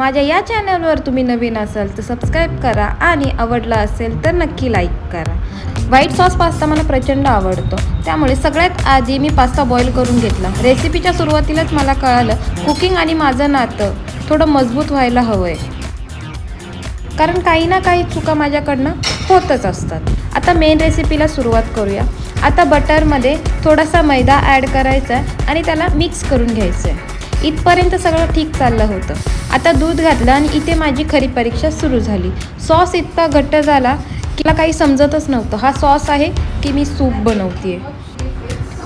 माझ्या या चॅनलवर तुम्ही नवीन असाल तर सबस्क्राईब करा आणि आवडला असेल तर नक्की लाईक करा. व्हाईट सॉस पास्ता मला प्रचंड आवडतो, त्यामुळे सगळ्यात आधी मी पास्ता बॉईल करून घेतला. रेसिपीच्या सुरुवातीलाच मला कळालं कुकिंग आणि माझं नातं थोडं मजबूत व्हायला हवं आहे, कारण काही ना काही चुका माझ्याकडनं होतच असतात. आता मेन रेसिपीला सुरुवात करूया. आता बटरमध्ये थोडासा मैदा ॲड करायचा आहे आणि त्याला मिक्स करून घ्यायचं आहे. इथपर्यंत सगळं ठीक चाललं होतं. आता दूध घातलं आणि इथे माझी खरी परीक्षा सुरू झाली. सॉस इतका घट्ट झाला की मला काही समजतच नव्हतं हा सॉस आहे की मी सूप बनवते.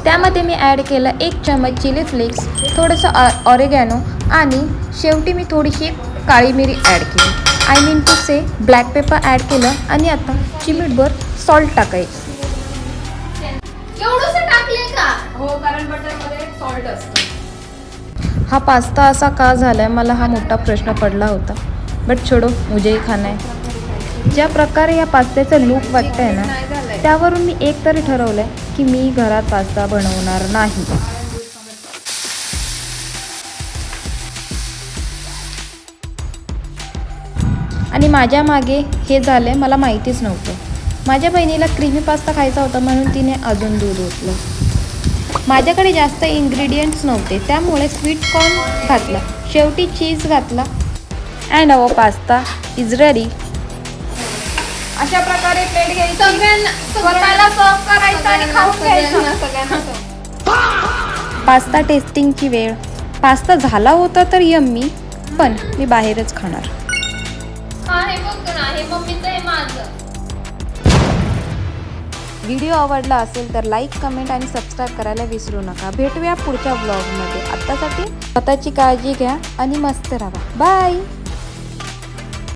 त्यामध्ये मी ॲड केलं 1 चमच चिली फ्लेक्स, थोडंसं ऑरेगॅनो आणि शेवटी मी थोडीशी काळी मिरी ॲड केली. I mean to say black pepper add केलं आणि आता चिमूटभर सॉल्ट टाकायचं. हो, कारण बटरमध्ये सॉल्ट असतं. हा पास्ता असा का झालाय मला हा मोठा प्रश्न पडला होता. बट छोडो, मुझेही खाना है. ज्या प्रकारे या पास्त्याचं लूक वाटतंय ना, त्यावरून मी एक तरी ठरवलंय की मी घरात पास्ता बनवणार नाही. आणि माझ्या मागे हे झालंय मला माहितीच नव्हतं. माझ्या बहिणीला क्रीमी पास्ता खायचा होता म्हणून तिने अजून दूध ओतलं. माझ्याकडे जास्त इन्ग्रेडियंट्स नव्हते, त्यामुळे स्वीट कॉर्न घातला, शेवटी चीज घातला and our pasta is ready. अशा प्रकारे प्लेट घ्यायची, स्वतःला सर्व करायचं आणि खाऊन घ्यायचं. पास्ता टेस्टिंगची वेळ. पास्ता झाला होता तर यम्मी, पण मी बाहेरच खाणार. हे बघ ना, हे मम्मीचं हे माझं. व्हिडिओ आवडला असेल तर लाईक, कमेंट आणि सबस्क्राईब करायला विसरू नका. भेटूया पुढच्या ब्लॉगमध्ये. आत्तासाठी स्वतःची काळजी घ्या आणि मस्त राहा. बाय.